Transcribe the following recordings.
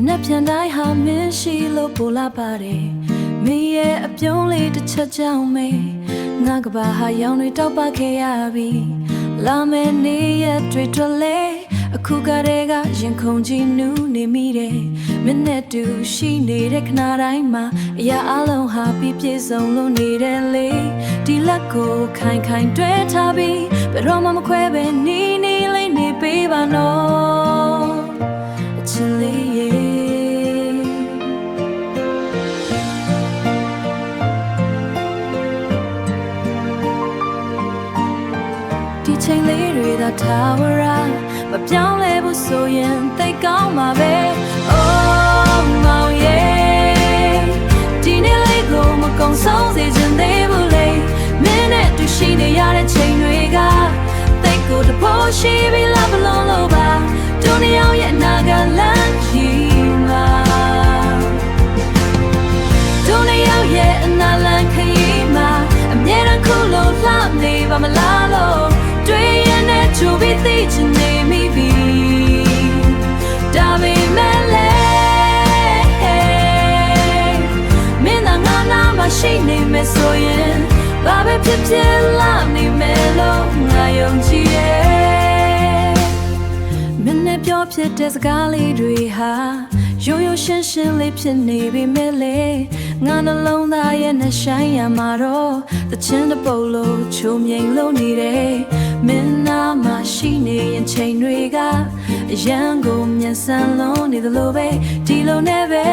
နဲ့ပြန်တိုင်းဟာမင်းရှိလို့ပို့လာပါတယ်မင်းရဲ့အပြုံးလေးတစ်ချက်ကြောင့်မေငါကဘာဟာရောင်တွေတောက်ပခဲ့ရပြီလာမယ့်နေ့ရက်တွေထွက်လဲအခုကတည်းကရင်ခုန်ကြည့်နူးနေမိတယ်မင်းနဲ့တူရှိနေတဲ့ခဏတိုင်းမှာအရာအလုံးဟာပြည့်စုံလို့နေတယ်လေဒီလက်ကိုခိုင်ခိုင်တွဲထားပြီးဘယ်တော့မှမခွဲပဲနီးနီးလေးနေပေးပါနော်အချစ်လေးရေဒီချိန်လေးတွေသာထားဝရမပြောင်းလဲဘူးဆိုရင်သိကောင်းမှာပဲ Oh မောင်ရဲ့ဒီနေ့လေးကိုမကုန်ဆုံးစေချင်သေးဘူးလေမင်းနဲ့တူရှိနေရတဲ့ချိန်တွေကသိကိုတဖို့ရှိပြီးလာမလုံးလို့ပါဒုနီယောရဲ့အနာကလမ်းကြီးမှာဒုနီယောရဲ့အနာလမ်းခရီးမှာအမြဲတမ်းခုလို့လှနေပါမလားလို့တွေ့ရင်နဲ့ချူပြီးသိချင်နေမိပြီဒါပေမဲ့လေမင်းသာငါနာမရှိနေမယ်ဆိုရင်ဘာပဲဖြစ်ဖြစ်လာနေမယ်လို့ငါယုံကြည်ရဲ့မင်းနဲ့ပြောဖြစ်တဲ့စကားလေးတွေဟာရိုးရိုးရှင်းရှင်းလေးဖြစ်နေပြီမဲ့လေငါနှလုံးသားရဲ့နှဆိုင်ရမှာတော့တချင်းတစ်ပုတ်လို့ချုံမြိန်လို့နေတယ်မင်းနာမရှိနေရင်ချိန်တွေကအရန်ကိုမြန်ဆန်လုံးနေသလိုပဲဒီလိုနဲ့ပဲ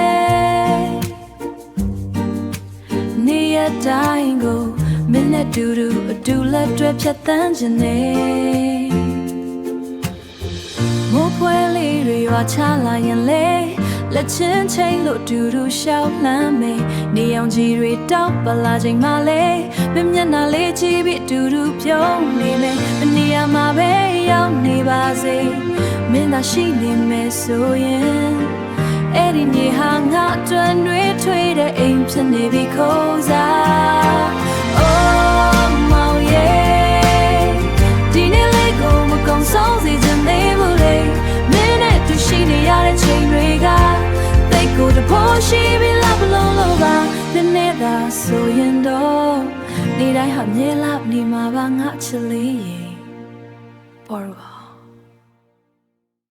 နေရတိုင်းကိုမင်းနဲ့တူတူအတူလက်တွဲဖြတ်သန်းခြင်းနဲ့မိုးဖွဲလေးတွေရွာချလာရင်လေလက်ချင်းချိန်လို့တူတူရှောက်လှမ်းမယ်နေအောင်ကြီးတွေတောက်ပလာချိန်မှလေမမျက်နှာလေးကြည့်ပြီးတူတူပြုံးနေမယ်မနေရမှာပဲရောက်နေပါစေမင်းသာရှိနေမယ်ဆိုရင်အဲ့ဒီနေဟာငါအတွင်းတွေထွေးတဲ့အိမ်ဖြစ်နေပြီခိုးစား Oh မောင်ရဲ့ဒီနေ့လေးကိုမကုန်ဆုံးစေချင်သေးဘူးလေမင်းနဲ့တူရှိနေရတဲ့ချိန်တွေကသိကိုတဖို့ရှိပြီးလာမလုံးလို့ပါနည်းနည်းသာဆိုရင်တော့နေတိုင်းဟာမြဲလာနေမှာပါငါချစ်လေးရေပေါ်